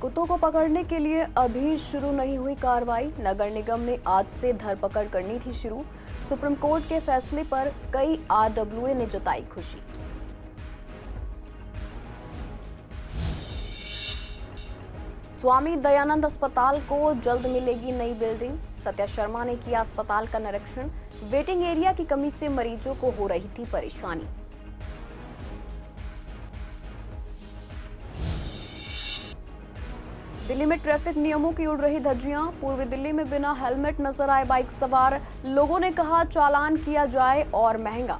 कुत्तों को पकड़ने के लिए अभी शुरू नहीं हुई कार्रवाई। नगर निगम ने आज से धरपकड़ करनी थी शुरू। सुप्रीम कोर्ट के फैसले पर कई आरडब्ल्यूए ने जताई खुशी। स्वामी दयानंद अस्पताल को जल्द मिलेगी नई बिल्डिंग। सत्या शर्मा ने किया अस्पताल का निरीक्षण। वेटिंग एरिया की कमी से मरीजों को हो रही थी परेशानी। दिल्ली में ट्रैफिक नियमों की उड़ रही धज्जियां। पूर्वी दिल्ली में बिना हेलमेट नजर आए बाइक सवार। लोगों ने कहा चालान किया जाए और महंगा।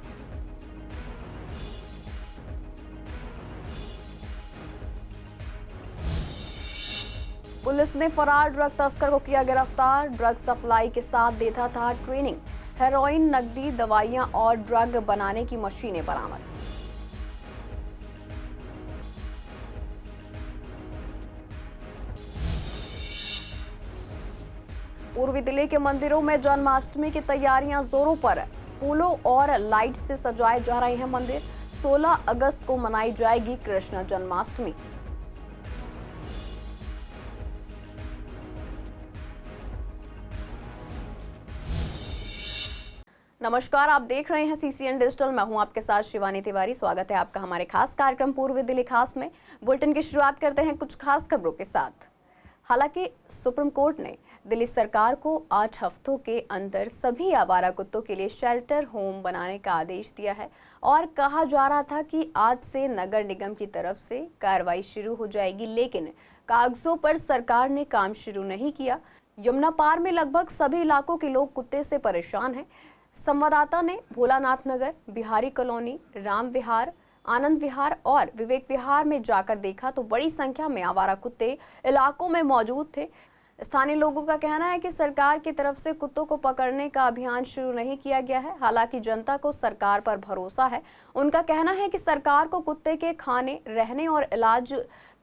पुलिस ने फरार ड्रग तस्कर को किया गिरफ्तार। ड्रग सप्लाई के साथ देता था ट्रेनिंग। हेरोइन, नकदी, दवाइयां और ड्रग बनाने की मशीनें बरामद। पूर्वी दिल्ली के मंदिरों में जन्माष्टमी की तैयारियां जोरों पर। फूलों और लाइट से सजाए जा रहे हैं मंदिर। 16 अगस्त को मनाई जाएगी कृष्ण जन्माष्टमी। नमस्कार, आप देख रहे हैं सीसीएन डिजिटल। मैं हूं आपके साथ शिवानी तिवारी। स्वागत है आपका हमारे खास कार्यक्रम पूर्वी दिल्ली खास में। बुलेटिन की शुरुआत करते हैं कुछ खास खबरों के साथ। हालांकि सुप्रीम कोर्ट ने दिल्ली सरकार को 8 हफ्तों के अंदर सभी आवारा कुत्तों के लिए शेल्टर होम बनाने का आदेश दिया है और कहा जा रहा था कि आज से नगर निगम की तरफ से कार्रवाई शुरू हो जाएगी, लेकिन कागजों पर सरकार ने काम शुरू नहीं किया। यमुना पार में लगभग सभी इलाकों के लोग कुत्ते से परेशान हैं। संवाददाता ने भोलानाथ नगर, बिहारी कॉलोनी, राम विहार, आनंद विहार और विवेक विहार में जाकर देखा तो बड़ी संख्या में आवारा कुत्ते इलाकों में मौजूद थे। स्थानीय लोगों का कहना है कि सरकार की तरफ से कुत्तों को पकड़ने का अभियान शुरू नहीं किया गया है। हालांकि जनता को सरकार पर भरोसा है। उनका कहना है कि सरकार को कुत्ते के खाने, रहने और इलाज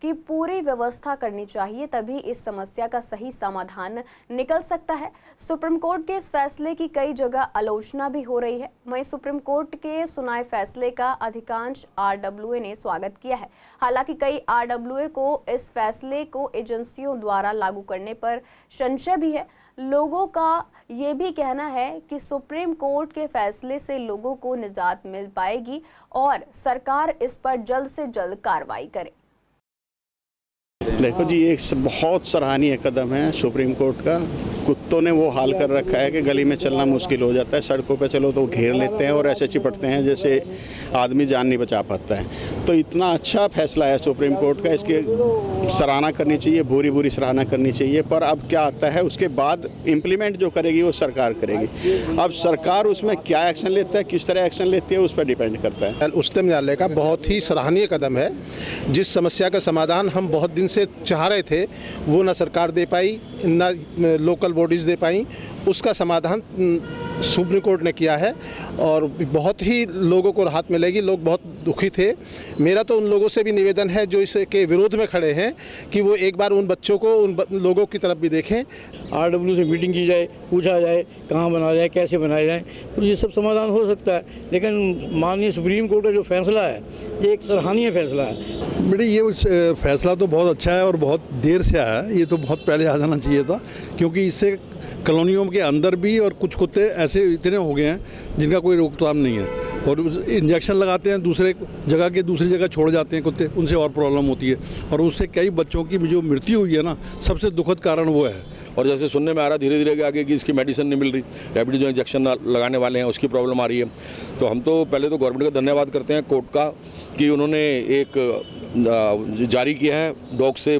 की पूरी व्यवस्था करनी चाहिए, तभी इस समस्या का सही समाधान निकल सकता है। सुप्रीम कोर्ट के इस फैसले की कई जगह आलोचना भी हो रही है। वहीं सुप्रीम कोर्ट के सुनाए फैसले का अधिकांश आरडब्ल्यूए ने स्वागत किया है। हालांकि कई आरडब्ल्यूए को इस फैसले को एजेंसियों द्वारा लागू करने पर संशय भी है। लोगों का ये भी कहना है कि सुप्रीम कोर्ट के फैसले से लोगों को निजात मिल पाएगी और सरकार इस पर जल्द से जल्द कार्रवाई करे। देखो जी, एक बहुत सराहनीय कदम है सुप्रीम कोर्ट का। कुत्तों ने वो हाल कर रखा है कि गली में चलना मुश्किल हो जाता है। सड़कों पे चलो तो घेर लेते हैं और ऐसे चिपटते हैं जैसे आदमी जान नहीं बचा पाता है। तो इतना अच्छा फैसला है सुप्रीम कोर्ट का, इसकी सराहना करनी चाहिए, भूरी भूरी सराहना करनी चाहिए। पर अब क्या आता है उसके बाद इम्प्लीमेंट जो करेगी वो सरकार करेगी। अब सरकार उसमें क्या एक्शन लेता है, किस तरह एक्शन लेती है, उस पर डिपेंड करता है। उच्चतम न्यायालय का बहुत ही सराहनीय कदम है। जिस समस्या का समाधान हम बहुत दिन से चाह रहे थे वो ना सरकार दे पाई, ना लोकल बॉडीज़ दे पाई, उसका समाधान सुप्रीम कोर्ट ने किया है और बहुत ही लोगों को राहत मिलेगी। लोग बहुत दुखी थे। मेरा तो उन लोगों से भी निवेदन है जो इसके विरोध में खड़े हैं कि वो एक बार उन बच्चों को, उन लोगों की तरफ भी देखें। आरडब्ल्यू से मीटिंग की जाए, पूछा जाए कहाँ बनाया जाए, कैसे बनाया जाए, तो ये सब समाधान हो सकता है। लेकिन माननीय सुप्रीम कोर्ट का जो फैसला है ये एक सराहनीय फैसला है। बेटे, ये फैसला तो बहुत अच्छा है और बहुत देर से आया है। ये तो बहुत पहले आ जाना चाहिए था, क्योंकि इससे कॉलोनियों के अंदर भी और कुछ कुत्ते ऐसे इतने हो गए हैं जिनका कोई रोकथाम नहीं है और इंजेक्शन लगाते हैं, दूसरी जगह छोड़ जाते हैं कुत्ते, उनसे और प्रॉब्लम होती है और उससे कई बच्चों की जो मृत्यु हुई है ना, सबसे दुखद कारण वो है। और जैसे सुनने में आ रहा धीरे धीरे आगे कि इसकी मेडिसिन नहीं मिल रही, रैपिड जो इंजेक्शन लगाने वाले हैं उसकी प्रॉब्लम आ रही है। तो हम तो पहले तो गवर्नमेंट का धन्यवाद करते हैं कोर्ट का कि उन्होंने एक जारी किया है डॉग से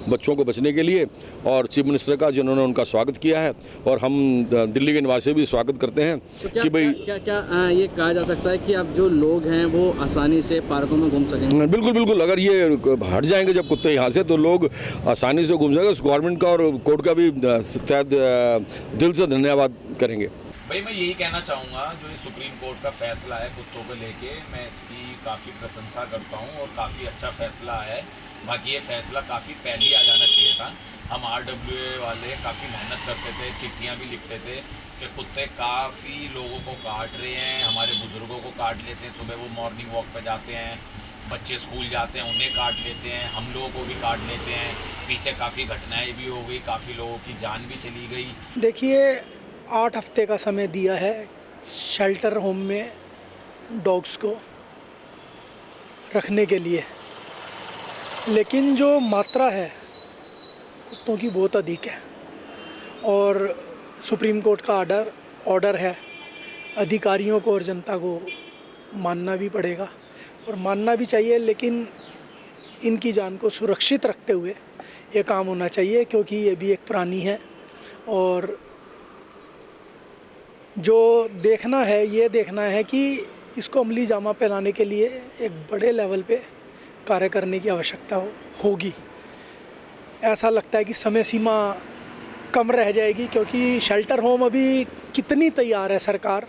बच्चों को बचने के लिए, और चीफ मिनिस्टर का जिन्होंने उनका स्वागत किया है और हम दिल्ली के निवासी भी स्वागत करते हैं। तो क्या, कि भाई क्या ये कहा जा सकता है कि अब जो लोग हैं वो आसानी से पार्कों में घूम सकेंगे? बिल्कुल बिल्कुल, अगर ये हट जाएंगे जब कुत्ते यहाँ से तो लोग आसानी से घूम जाएंगे। गवर्नमेंट का और कोर्ट का भी दिल से धन्यवाद करेंगे। भाई मैं यही कहना चाहूँगा, जो ये सुप्रीम कोर्ट का फैसला है कुत्तों को लेके, मैं इसकी काफ़ी प्रशंसा करता हूँ और काफ़ी अच्छा फैसला है। बाकी ये फैसला काफ़ी पहले आ जाना चाहिए था। हम आरडब्ल्यूए वाले काफ़ी मेहनत करते थे, चिट्ठियाँ भी लिखते थे कि कुत्ते काफ़ी लोगों को काट रहे हैं, हमारे बुज़ुर्गों को काट लेते हैं। सुबह वो मॉर्निंग वॉक पे जाते हैं बच्चे स्कूल जाते हैं उन्हें काट लेते हैं, हम लोगों को भी काट लेते हैं। पीछे काफ़ी घटनाएं भी हो गई, काफ़ी लोगों की जान भी चली गई। देखिए 8 हफ्ते का समय दिया है शेल्टर होम में डॉग्स को रखने के लिए, लेकिन जो मात्रा है कुत्तों की बहुत अधिक है और सुप्रीम कोर्ट का ऑर्डर है। अधिकारियों को और जनता को मानना भी पड़ेगा और मानना भी चाहिए, लेकिन इनकी जान को सुरक्षित रखते हुए ये काम होना चाहिए, क्योंकि ये भी एक प्राणी है। और जो देखना है ये देखना है कि इसको अमली जामा पहनाने के लिए एक बड़े लेवल पे कार्य करने की आवश्यकता होगी। ऐसा लगता है कि समय सीमा कम रह जाएगी, क्योंकि शेल्टर होम अभी कितनी तैयार है सरकार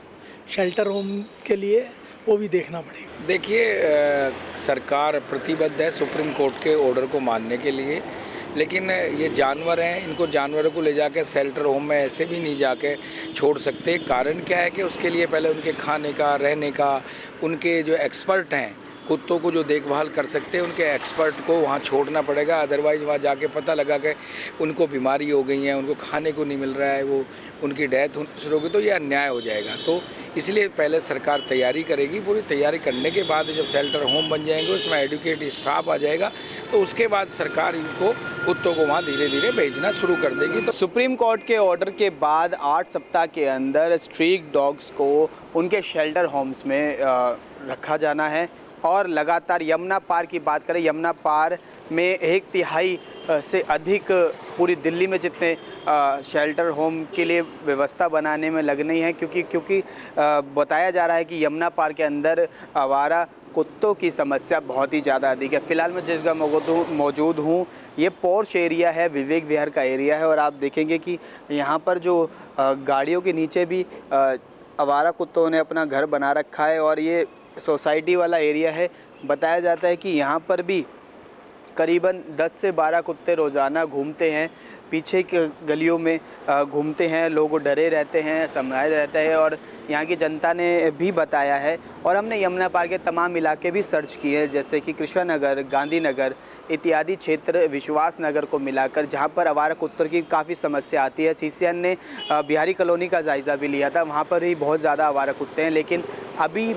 शेल्टर होम के लिए, वो भी देखना पड़ेगा। देखिए सरकार प्रतिबद्ध है सुप्रीम कोर्ट के ऑर्डर को मानने के लिए, लेकिन ये जानवर हैं, इनको जानवरों को ले जाके शेल्टर होम में ऐसे भी नहीं जाके छोड़ सकते। कारण क्या है कि उसके लिए पहले उनके खाने का, रहने का, उनके जो एक्सपर्ट हैं, कुत्तों को जो देखभाल कर सकते हैं, उनके एक्सपर्ट को वहाँ छोड़ना पड़ेगा। अदरवाइज़ वहाँ जाके पता लगा कि उनको बीमारी हो गई है, उनको खाने को नहीं मिल रहा है, वो उनकी डेथ होनी शुरू होगी, तो ये अन्याय हो जाएगा। तो इसलिए पहले सरकार तैयारी करेगी। पूरी तैयारी करने के बाद जब शेल्टर होम बन जाएंगे, उसमें एडुकेट स्टाफ आ जाएगा, तो उसके बाद सरकार इनको कुत्तों को वहाँ धीरे धीरे भेजना शुरू कर देगी। तो सुप्रीम कोर्ट के ऑर्डर के बाद 8 सप्ताह के अंदर स्ट्रीट डॉग्स को उनके शेल्टर होम्स में रखा जाना है। और लगातार यमुना पार की बात करें, यमुना पार में 1/3 से अधिक पूरी दिल्ली में जितने शेल्टर होम के लिए व्यवस्था बनाने में लगनी है, क्योंकि बताया जा रहा है कि यमुना पार के अंदर आवारा कुत्तों की समस्या बहुत ही ज़्यादा अधिक है। फ़िलहाल मैं जिस जगह मौजूद हूँ ये पोर्श एरिया है, विवेक विहार का एरिया है, और आप देखेंगे कि यहाँ पर जो गाड़ियों के नीचे भी आवारा कुत्तों ने अपना घर बना रखा है और ये सोसाइटी वाला एरिया है। बताया जाता है कि यहाँ पर भी करीबन 10 से 12 कुत्ते रोज़ाना घूमते हैं, पीछे के गलियों में घूमते हैं, लोग डरे रहते हैं, संभलाए रहते हैं। और यहाँ की जनता ने भी बताया है, और हमने यमुना पार के तमाम इलाके भी सर्च किए हैं, जैसे कि कृष्णा नगर, गांधीनगर इत्यादि क्षेत्र, विश्वास नगर को मिलाकर, जहाँ पर आवारा कुत्तों की काफ़ी समस्या आती है। सीसीएन ने बिहारी कॉलोनी का जायज़ा भी लिया था, वहाँ पर भी बहुत ज़्यादा आवारा कुत्ते हैं, लेकिन अभी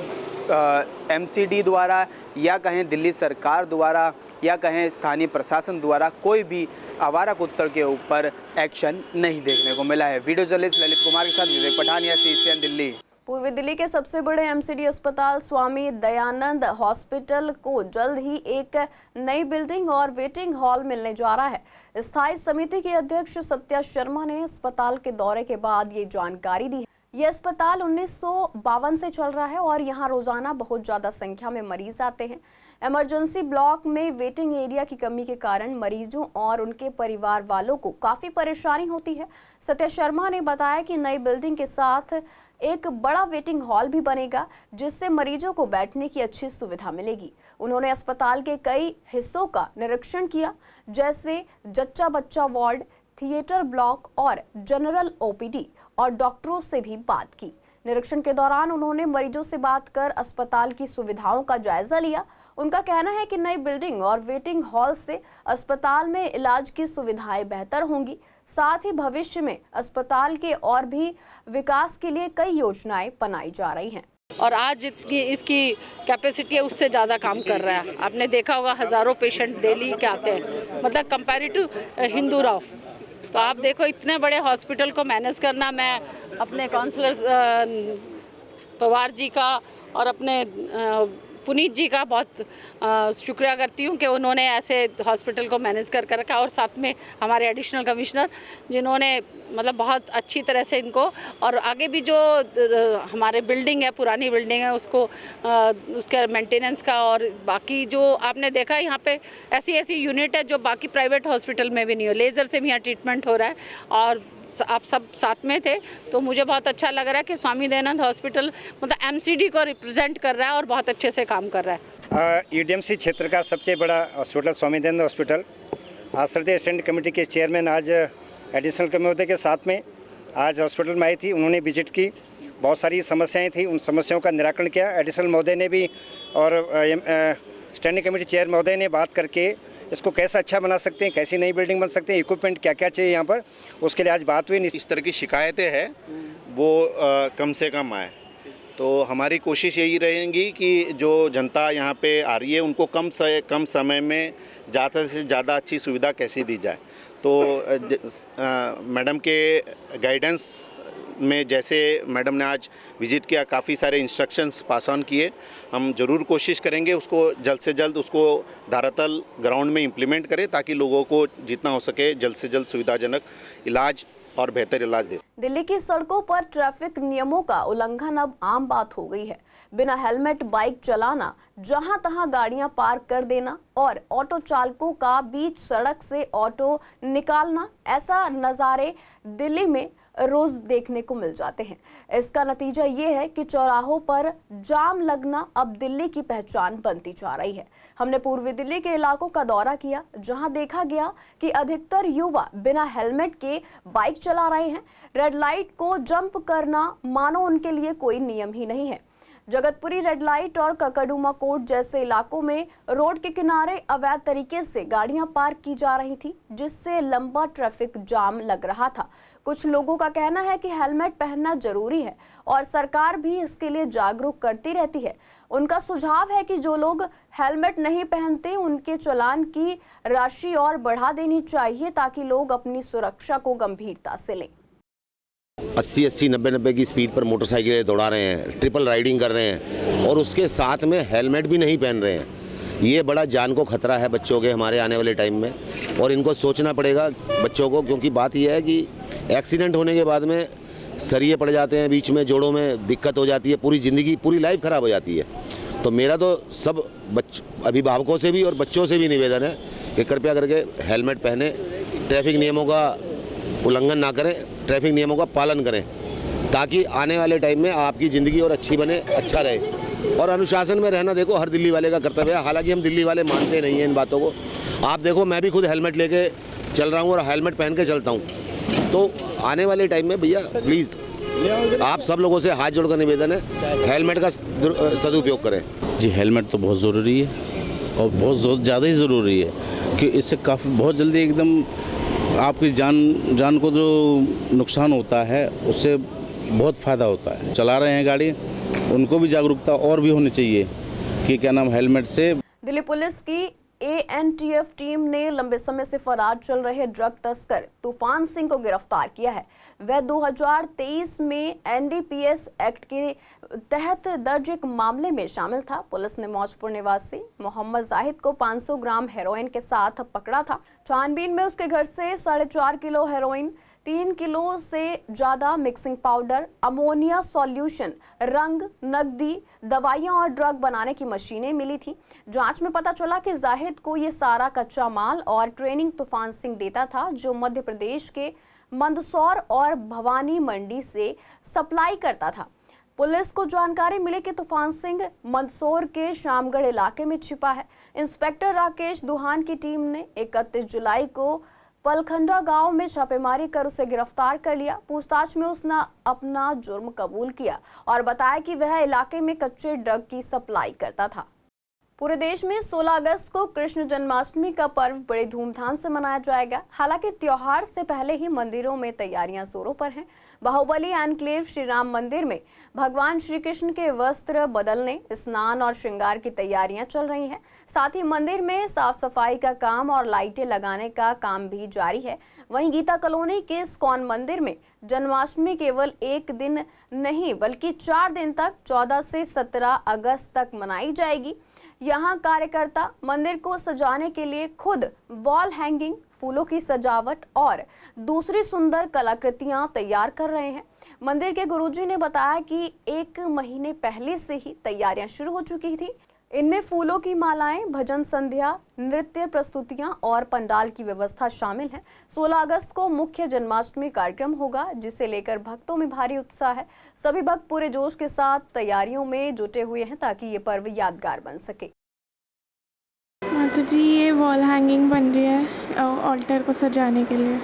एमसीडी द्वारा या कहें दिल्ली सरकार द्वारा या कहें स्थानीय प्रशासन द्वारा कोई भी आवारा कुत्तों के ऊपर एक्शन नहीं देखने को मिला है। वीडियो जर्नलिस्ट ललित कुमार के साथ विवेक पठानिया, सीसीएन दिल्ली। पूर्वी दिल्ली के सबसे बड़े एमसीडी अस्पताल स्वामी दयानंद हॉस्पिटल को जल्द ही एक नई बिल्डिंग और वेटिंग हॉल मिलने जा रहा है। स्थायी समिति के अध्यक्ष सत्या शर्मा ने अस्पताल के दौरे के बाद ये जानकारी दी। ये अस्पताल 1952 से चल रहा है और यहाँ रोजाना बहुत ज़्यादा संख्या में मरीज आते हैं। इमरजेंसी ब्लॉक में वेटिंग एरिया की कमी के कारण मरीजों और उनके परिवार वालों को काफ़ी परेशानी होती है। सत्या शर्मा ने बताया कि नई बिल्डिंग के साथ एक बड़ा वेटिंग हॉल भी बनेगा, जिससे मरीजों को बैठने की अच्छी सुविधा मिलेगी। उन्होंने अस्पताल के कई हिस्सों का निरीक्षण किया, जैसे जच्चा बच्चा वार्ड, थिएटर ब्लॉक और जनरल ओपीडी, और डॉक्टरों से भी बात की। निरीक्षण के दौरान उन्होंने मरीजों से बात कर अस्पताल की सुविधाओं का जायजा लिया। उनका कहना है कि नई बिल्डिंग और वेटिंग हॉल से अस्पताल में इलाज की सुविधाएं बेहतर होंगी। साथ ही भविष्य में अस्पताल के और भी विकास के लिए कई योजनाएं बनाई जा रही हैं। और आज इसकी कैपेसिटी है उससे ज़्यादा काम कर रहा है। आपने देखा होगा हज़ारों पेशेंट डेली के आते हैं, मतलब कंपैरेटिव हिंदूराव। तो आप देखो इतने बड़े हॉस्पिटल को मैनेज करना, मैं अपने काउंसलर पवार जी का और अपने पुनीत जी का बहुत शुक्रिया करती हूँ कि उन्होंने ऐसे हॉस्पिटल को मैनेज कर रखा, और साथ में हमारे एडिशनल कमिश्नर जिन्होंने मतलब बहुत अच्छी तरह से इनको, और आगे भी जो हमारे बिल्डिंग है, पुरानी बिल्डिंग है, उसको उसके मेंटेनेंस का, और बाकी जो आपने देखा यहाँ पे ऐसी यूनिट है जो बाकी प्राइवेट हॉस्पिटल में भी नहीं हो। लेज़र से भी यहाँ ट्रीटमेंट हो रहा है और आप सब साथ में थे, तो मुझे बहुत अच्छा लग रहा है कि स्वामी दयानंद हॉस्पिटल मतलब एमसीडी को रिप्रेजेंट कर रहा है और बहुत अच्छे से काम कर रहा है। ईडीएमसी क्षेत्र का सबसे बड़ा हॉस्पिटल स्वामी दयानंद हॉस्पिटल, आश्रित स्टैंडिंग कमेटी के चेयरमैन आज एडिशनल कमिश्नर के साथ में आज हॉस्पिटल में आई थी। उन्होंने विजिट की, बहुत सारी समस्याएं थी, उन समस्याओं का निराकरण किया। एडिशनल महोदय ने भी और स्टैंडिंग कमेटी चेयर महोदय ने बात करके इसको कैसा अच्छा बना सकते हैं, कैसी नई बिल्डिंग बन सकते हैं, इक्विपमेंट क्या क्या चाहिए यहाँ पर, उसके लिए आज बात हुई। इस तरह की शिकायतें हैं वो कम से कम आए, तो हमारी कोशिश यही रहेगी कि जो जनता यहाँ पे आ रही है उनको कम से कम समय में ज़्यादा से ज़्यादा अच्छी सुविधा कैसे दी जाए। तो मैडम के गाइडेंस में जैसे मैडम ने आज विज़िट किया, काफ़ी सारे इंस्ट्रक्शंस पास ऑन किए, हम ज़रूर कोशिश करेंगे उसको जल्द से जल्द उसको धरातल ग्राउंड में इम्प्लीमेंट करें ताकि लोगों को जितना हो सके जल्द से जल्द सुविधाजनक इलाज और बेहतर इलाज दे। दिल्ली की सड़कों पर ट्रैफिक नियमों का उल्लंघन अब आम बात हो गई है। बिना हेलमेट बाइक चलाना, जहां तहां गाड़ियां पार्क कर देना और ऑटो चालकों का बीच सड़क से ऑटो निकालना, ऐसा नज़ारे दिल्ली में रोज देखने को मिल जाते हैं। इसका नतीजा ये है कि चौराहों पर जाम लगना अब दिल्ली की पहचान बनती जा रही है। हमने पूर्वी दिल्ली के इलाकों का दौरा किया, जहां देखा गया कि अधिकतर युवा बिना हेलमेट के बाइक चला रहे हैं। रेड लाइट को जंप करना मानो उनके लिए कोई नियम ही नहीं है। जगतपुरी रेड लाइट और ककड़ुमा कोर्ट जैसे इलाकों में रोड के किनारे अवैध तरीके से गाड़ियां पार्क की जा रही थी, जिससे लंबा ट्रैफिक जाम लग रहा था। कुछ लोगों का कहना है कि हेलमेट पहनना जरूरी है और सरकार भी इसके लिए जागरूक करती रहती है। उनका सुझाव है कि जो लोग हेलमेट नहीं पहनते उनके चालान की राशि और बढ़ा देनी चाहिए ताकि लोग अपनी सुरक्षा को गंभीरता से लें। 80-80, 90-90 की स्पीड पर मोटरसाइकिलें दौड़ा रहे हैं, ट्रिपल राइडिंग कर रहे हैं और उसके साथ में हेलमेट भी नहीं पहन रहे हैं। ये बड़ा जान को खतरा है बच्चों के हमारे आने वाले टाइम में, और इनको सोचना पड़ेगा बच्चों को, क्योंकि बात यह है कि एक्सीडेंट होने के बाद में सरिये पड़ जाते हैं, बीच में जोड़ों में दिक्कत हो जाती है, पूरी ज़िंदगी पूरी लाइफ ख़राब हो जाती है। तो मेरा तो सब अभिभावकों से भी और बच्चों से भी निवेदन है कि कृपया करके हेलमेट पहने, ट्रैफिक नियमों का उल्लंघन ना करें, ट्रैफिक नियमों का पालन करें ताकि आने वाले टाइम में आपकी ज़िंदगी और अच्छी बने, अच्छा रहे। और अनुशासन में रहना देखो हर दिल्ली वाले का कर्तव्य है। हालांकि हम दिल्ली वाले मानते नहीं हैं इन बातों को। आप देखो मैं भी खुद हेलमेट लेके चल रहा हूँ और हेलमेट पहन के चलता हूँ। तो आने वाले टाइम में भैया प्लीज़ आप सब लोगों से हाथ जोड़कर निवेदन है, हेलमेट का सदुपयोग करें। जी हेलमेट तो बहुत ज़रूरी है और बहुत ज़्यादा ही ज़रूरी है कि इससे काफ़ी बहुत जल्दी एकदम आपकी जान को जो नुकसान होता है उससे बहुत फ़ायदा होता है। चला रहे हैं गाड़ी, उनको भी जागरूकता और भी होनी चाहिए कि क्या नाम हेलमेट से। दिल्ली पुलिस की ANTF टीम ने लंबे समय से फरार चल रहे ड्रग तस्कर तूफान सिंह को गिरफ्तार किया है। वह 2023 में NDPS एक्ट के तहत दर्ज एक मामले में शामिल था। पुलिस ने मौजपुर निवासी मोहम्मद जाहिद को 500 ग्राम हेरोइन के साथ पकड़ा था। छानबीन में उसके घर से 4.5 किलो हेरोइन, 3 किलो से ज़्यादा मिक्सिंग पाउडर, अमोनिया सॉल्यूशन, रंग, नकदी, दवाइयां और ड्रग बनाने की मशीनें मिली थी। जांच में पता चला कि जाहिद को ये सारा कच्चा माल और ट्रेनिंग तूफान सिंह देता था, जो मध्य प्रदेश के मंदसौर और भवानी मंडी से सप्लाई करता था। पुलिस को जानकारी मिली कि तूफान सिंह मंदसौर के शामगढ़ इलाके में छिपा है। इंस्पेक्टर राकेश दुहान की टीम ने 31 जुलाई को पलखंडा गांव में छापेमारी कर उसे गिरफ्तार कर लिया। पूछताछ में उसने अपना जुर्म कबूल किया और बताया कि वह इलाके में कच्चे ड्रग की सप्लाई करता था। पूरे देश में 16 अगस्त को कृष्ण जन्माष्टमी का पर्व बड़े धूमधाम से मनाया जाएगा। हालांकि त्योहार से पहले ही मंदिरों में तैयारियां जोरों पर हैं। बाहुबली एनक्लेव श्री राम मंदिर में भगवान श्री कृष्ण के वस्त्र बदलने, स्नान और श्रृंगार की तैयारियां चल रही हैं। साथ ही मंदिर में साफ सफाई का काम और लाइटें लगाने का काम भी जारी है। वहीं गीता कॉलोनी के इस्कॉन मंदिर में जन्माष्टमी केवल एक दिन नहीं बल्कि 4 दिन तक 14 से 17 अगस्त तक मनाई जाएगी। यहाँ कार्यकर्ता मंदिर को सजाने के लिए खुद वॉल हैंगिंग, फूलों की सजावट और दूसरी सुंदर कलाकृतियां तैयार कर रहे हैं। मंदिर के गुरुजी ने बताया कि 1 महीने पहले से ही तैयारियां शुरू हो चुकी थी। इनमें फूलों की मालाएं, भजन संध्या, नृत्य प्रस्तुतियां और पंडाल की व्यवस्था शामिल है। 16 अगस्त को मुख्य जन्माष्टमी कार्यक्रम होगा, जिसे लेकर भक्तों में भारी उत्साह है। सभी भक्त पूरे जोश के साथ तैयारियों में जुटे हुए हैं ताकि ये पर्व यादगार बन सके। माता जी, ये वॉल हैंगिंग बन रही है ऑल्टर को सजाने के लिए।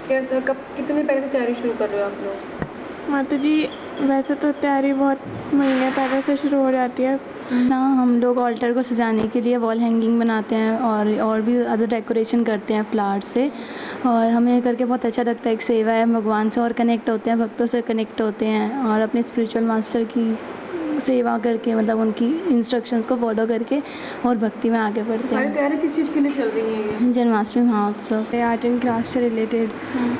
कैसे, कब, कितने पहले तैयारी शुरू कर रहे हो आप लोग? माता जी वैसे तो तैयारी बहुत महीने पहले से शुरू हो जाती है ना। हम लोग ऑल्टर को सजाने के लिए वॉल हैंगिंग बनाते हैं और भी अदर डेकोरेशन करते हैं फ्लावर से, और हमें करके बहुत अच्छा लगता है। एक सेवा है, भगवान से और कनेक्ट होते हैं, भक्तों से कनेक्ट होते हैं, और अपने स्पिरिचुअल मास्टर की सेवा करके, मतलब उनकी इंस्ट्रक्शंस को फॉलो करके और भक्ति में आगे बढ़ते हैं। सारी तैयारी किस चीज़ के लिए चल रही है? जन्माष्टमी महोत्सव, आर्ट एंड क्राफ्ट से रिलेटेड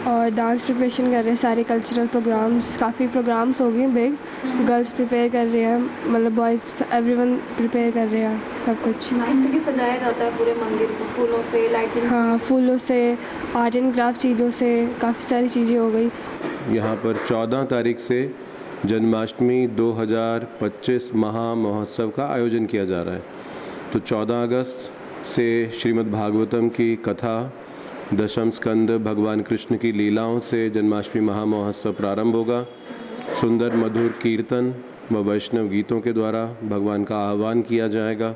और डांस प्रिपरेशन कर रहे हैं, सारे कल्चरल प्रोग्राम्स, काफ़ी प्रोग्राम्स हो गए बिग। गर्ल्स प्रिपेयर कर रहे हैं, मतलब बॉयज़ एवरीवन प्रिपेयर कर रहे हैं सब कुछ। किस तरीके सजाया जाता है पूरे मंदिर को? फूलों से, लाइटिंग? हाँ, फूलों से, आर्ट एंड क्राफ्ट चीज़ों से, काफ़ी सारी चीज़ें हो गई। यहाँ पर 14 तारीख से जन्माष्टमी 2025 महा महोत्सव का आयोजन किया जा रहा है। तो 14 अगस्त से श्रीमद् भागवतम की कथा, दशम स्कंद भगवान कृष्ण की लीलाओं से जन्माष्टमी महा महोत्सव प्रारंभ होगा। सुंदर मधुर कीर्तन व वैष्णव गीतों के द्वारा भगवान का आह्वान किया जाएगा,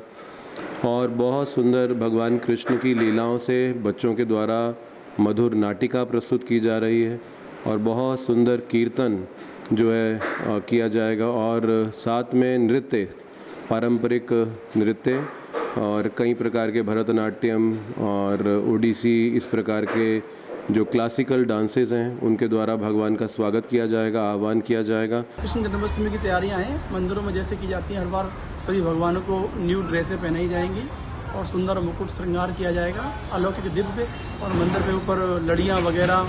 और बहुत सुंदर भगवान कृष्ण की लीलाओं से बच्चों के द्वारा मधुर नाटिका प्रस्तुत की जा रही है, और बहुत सुंदर कीर्तन जो है किया जाएगा, और साथ में नृत्य, पारंपरिक नृत्य और कई प्रकार के भरतनाट्यम और ओडिसी, इस प्रकार के जो क्लासिकल डांसेस हैं उनके द्वारा भगवान का स्वागत किया जाएगा, आह्वान किया जाएगा। कृष्ण जन्माष्टमी की तैयारियां हैं मंदिरों में जैसे की जाती हैं। हर बार सभी भगवानों को न्यू ड्रेसें पहनाई जाएंगी और सुंदर मुकुट श्रृंगार किया जाएगा, अलौकिक दिव्य, और मंदिर के ऊपर लड़ियाँ वगैरह,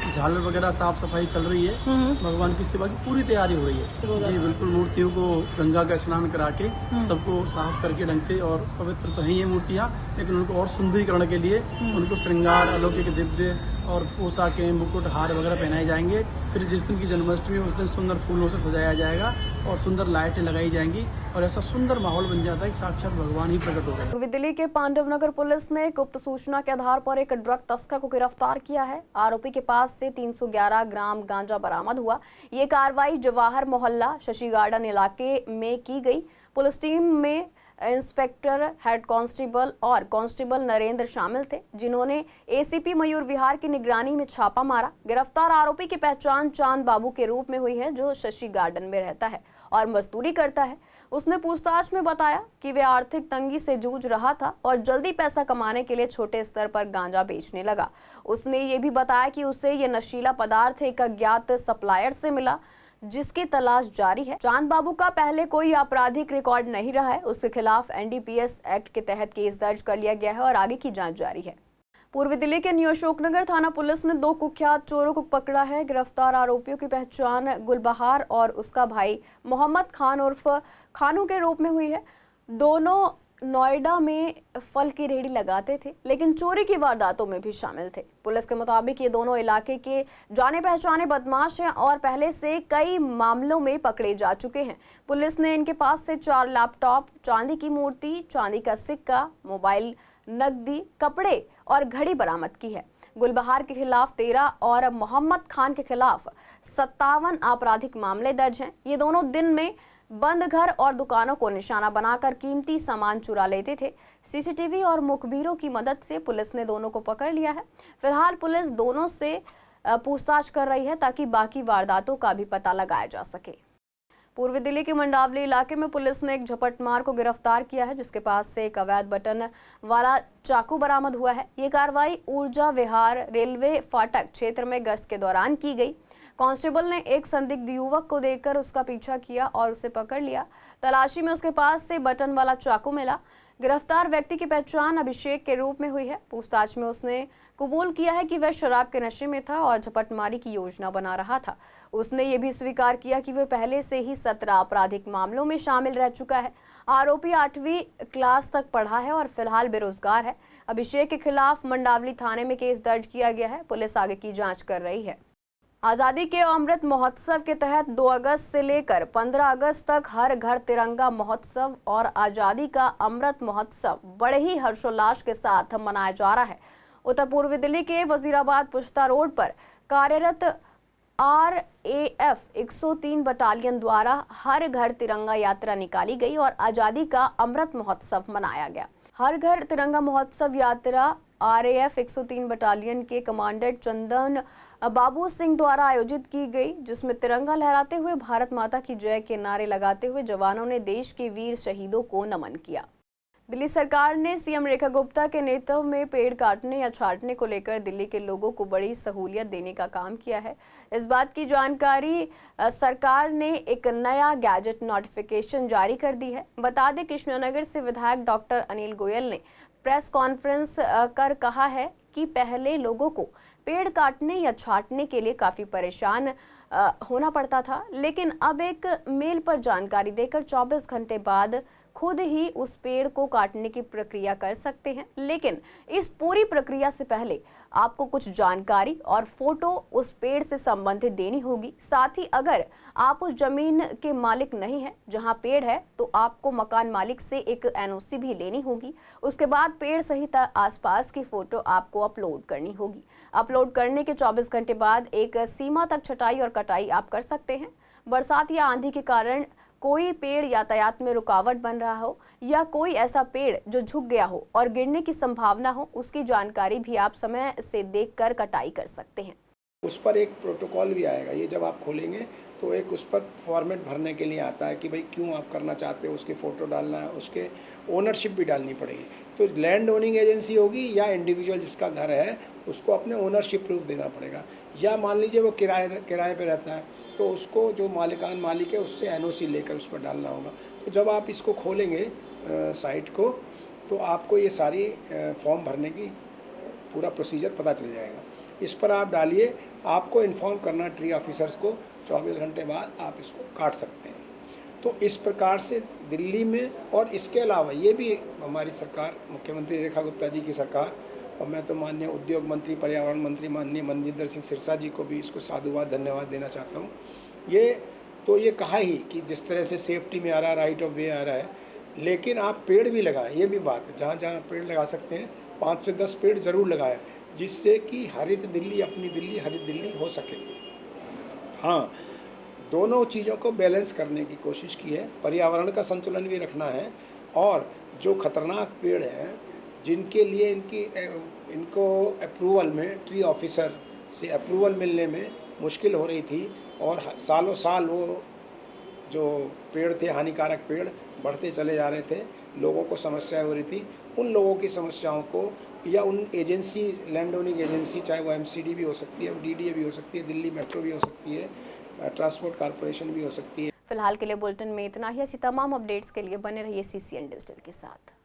झालर वगैरह, साफ सफाई चल रही है। भगवान की सेवा की पूरी तैयारी हो रही है जी, बिल्कुल। मूर्तियों को गंगा का स्नान करा के सबको साफ करके ढंग से, और पवित्र तो हैं ये मूर्तियाँ, लेकिन उनको और सुंदरीकरण के लिए उनको श्रृंगार, अलौकिक दिव्य और पोशाकें, मुकुट, हार वगैरह पहनाए जाएंगे। फिर जिस दिन की जन्माष्टमी उस दिन सुंदर फूलों से सजाया जाएगा और सुंदर लाइटें लगाई जाएंगी, और ऐसा सुंदर माहौल बन जाता है कि साक्षात भगवान ही प्रकट हो गए। पूर्वी दिल्ली के पांडव नगर पुलिस ने गुप्त सूचना के आधार पर एक ड्रग तस्कर को गिरफ्तार किया है। आरोपी के पास से 311 ग्राम गांजा बरामद हुआ। ये कार्रवाई जवाहर मोहल्ला शशि गार्डन इलाके में की गई। पुलिस टीम में इंस्पेक्टर, हेड कांस्टेबल और कांस्टेबल नरेंद्र शामिल थे, जिन्होंने एसीपी मयूर विहार की निगरानी में छापा मारा। गिरफ्तार आरोपी की पहचान चांद बाबू के रूप में हुई है, जो शशि गार्डन में रहता है और मजदूरी करता है। उसने पूछताछ में बताया कि वे आर्थिक तंगी से जूझ रहा था और जल्दी पैसा कमाने के लिए छोटे स्तर पर गांजा बेचने लगा। उसने ये भी बताया कि उसे ये नशीला पदार्थ एक अज्ञात सप्लायर से मिला, जिसकी तलाश जारी है। चांद बाबू का पहले कोई आपराधिक रिकॉर्ड नहीं रहा है। उसके खिलाफ एनडीपीएस एक्ट के तहत केस दर्ज कर लिया गया है और आगे की जांच जारी है। पूर्वी दिल्ली के न्यू अशोकनगर थाना पुलिस ने 2 कुख्यात चोरों को पकड़ा है। गिरफ्तार आरोपियों की पहचान गुलबहार और उसका भाई मोहम्मद खान उर्फ खानू के रूप में हुई है। दोनों नोएडा में फल की रेहड़ी लगाते थे, लेकिन चोरी की वारदातों में भी शामिल थे। पुलिस के मुताबिक ये दोनों इलाके के जाने पहचाने बदमाश हैं और पहले से कई मामलों में पकड़े जा चुके हैं। पुलिस ने इनके पास से 4 लैपटॉप, चांदी की मूर्ति, चांदी का सिक्का, मोबाइल, नकदी, कपड़े और घड़ी बरामद की है। गुलबहार के खिलाफ 13 और मोहम्मद खान के खिलाफ 57 आपराधिक मामले दर्ज हैं। ये दोनों दिन में बंद घर और दुकानों को निशाना बनाकर कीमती सामान चुरा लेते थे। सीसीटीवी और मुखबिरों की मदद से पुलिस ने दोनों को पकड़ लिया है। फिलहाल पुलिस दोनों से पूछताछ कर रही है ताकि बाकी वारदातों का भी पता लगाया जा सके। पूर्वी दिल्ली के मंडावली इलाके में पुलिस ने एक झपटमार को गिरफ्तार किया है, जिसके पास से एक अवैध बटन वाला चाकू बरामद हुआ है। ये कार्रवाई ऊर्जा विहार रेलवे फाटक क्षेत्र में गश्त के दौरान की गई। कांस्टेबल ने एक संदिग्ध युवक को देखकर उसका पीछा किया और उसे पकड़ लिया। तलाशी में उसके पास से बटन वाला चाकू मिला। गिरफ्तार व्यक्ति की पहचान अभिषेक के रूप में हुई है। पूछताछ में उसने कबूल किया है कि वह शराब के नशे में था और झपटमारी की योजना बना रहा था। उसने ये भी स्वीकार किया कि वह पहले से ही 17 आपराधिक मामलों में शामिल रह चुका है। आरोपी 8वीं क्लास तक पढ़ा है और फिलहाल बेरोजगार है। अभिषेक के खिलाफ मंडावली थाने में केस दर्ज किया गया है। पुलिस आगे की जाँच कर रही है। आज़ादी के अमृत महोत्सव के तहत 2 अगस्त से लेकर 15 अगस्त तक हर घर तिरंगा महोत्सव और आज़ादी का अमृत महोत्सव बड़े ही हर्षोल्लास के साथ मनाया जा रहा है। उत्तर पूर्वी दिल्ली के वजीराबाद पुश्ता रोड पर कार्यरत RAF 103 बटालियन द्वारा हर घर तिरंगा यात्रा निकाली गई और आज़ादी का अमृत महोत्सव मनाया गया। हर घर तिरंगा महोत्सव यात्रा RAF 103 बटालियन के कमांडेंट चंदन बाबू सिंह द्वारा आयोजित की गई, जिसमें तिरंगा लहराते हुए भारत माता की जय के नारे लगाते हुए जवानों ने देश के वीर शहीदों को नमन किया। दिल्ली सरकार ने सीएम रेखा गुप्ता के नेतृत्व में पेड़ काटने या छांटने को लेकर दिल्ली के लोगों को बड़ी सहूलियत देने का काम किया है। इस बात की जानकारी सरकार ने एक नया गैजेट नोटिफिकेशन जारी कर दी है। बता दें, कृष्णनगर से विधायक डॉक्टर अनिल गोयल ने प्रेस कॉन्फ्रेंस कर कहा है कि पहले लोगों को पेड़ काटने या छांटने के लिए काफ़ी परेशान होना पड़ता था, लेकिन अब एक मेल पर जानकारी देकर 24 घंटे बाद खुद ही उस पेड़ को काटने की प्रक्रिया कर सकते हैं। लेकिन इस पूरी प्रक्रिया से पहले आपको कुछ जानकारी और फोटो उस पेड़ से संबंधित देनी होगी। साथ ही अगर आप उस जमीन के मालिक नहीं हैं जहां पेड़ है, तो आपको मकान मालिक से एक एनओसी भी लेनी होगी। उसके बाद पेड़ सहित आसपास की फोटो आपको अपलोड करनी होगी। अपलोड करने के 24 घंटे बाद एक सीमा तक छटाई और कटाई आप कर सकते हैं। बरसात या आंधी के कारण कोई पेड़ यातायात में रुकावट बन रहा हो या कोई ऐसा पेड़ जो झुक गया हो और गिरने की संभावना हो, उसकी जानकारी भी आप समय से देखकर कटाई कर सकते हैं। उस पर एक प्रोटोकॉल भी आएगा। ये जब आप खोलेंगे तो एक उस पर फॉर्मेट भरने के लिए आता है कि भाई क्यों आप करना चाहते हो, उसके फ़ोटो डालना है, उसके ओनरशिप भी डालनी पड़ेगी। तो लैंड ओनिंग एजेंसी होगी या इंडिविजुअल जिसका घर है उसको अपने ओनरशिप प्रूफ देना पड़ेगा। या मान लीजिए वो किराए पे रहता है तो उसको जो मालिक है उससे एनओसी लेकर उस पर डालना होगा। तो जब आप इसको खोलेंगे साइट को तो आपको ये सारी फॉर्म भरने की पूरा प्रोसीजर पता चल जाएगा। इस पर आप डालिए, आपको इन्फॉर्म करना ट्री ऑफिसर्स को, 24 घंटे बाद आप इसको काट सकते हैं। तो इस प्रकार से दिल्ली में, और इसके अलावा ये भी हमारी सरकार, मुख्यमंत्री रेखा गुप्ता जी की सरकार, और मैं तो माननीय उद्योग मंत्री, पर्यावरण मंत्री माननीय मनजिंदर सिंह सिरसा जी को भी इसको साधुवाद धन्यवाद देना चाहता हूँ। ये कहा ही कि जिस तरह से सेफ्टी में आ रहा है, राइट ऑफ वे आ रहा है, लेकिन आप पेड़ भी लगाएं। ये भी बात है, जहाँ जहाँ पेड़ लगा सकते हैं 5 से 10 पेड़ ज़रूर लगाएं, जिससे कि हरित दिल्ली, अपनी दिल्ली हरित दिल्ली हो सके। हाँ, दोनों चीज़ों को बैलेंस करने की कोशिश की है। पर्यावरण का संतुलन भी रखना है, और जो खतरनाक पेड़ हैं जिनके लिए इनको अप्रूवल में, ट्री ऑफिसर से अप्रूवल मिलने में मुश्किल हो रही थी, और सालों साल वो जो पेड़ थे, हानिकारक पेड़ बढ़ते चले जा रहे थे, लोगों को समस्याएं हो रही थी। उन लोगों की समस्याओं को, या उन एजेंसी, लैंड ओनिंग एजेंसी, चाहे वो एमसीडी भी हो सकती है, डीडीए भी हो सकती है, दिल्ली मेट्रो भी हो सकती है, ट्रांसपोर्ट कॉर्पोरेशन भी हो सकती है। फिलहाल के लिए बुलेटिन में इतना ही। ऐसी तमाम अपडेट्स के लिए बने रहिए सीसीएन डिजिटल के साथ।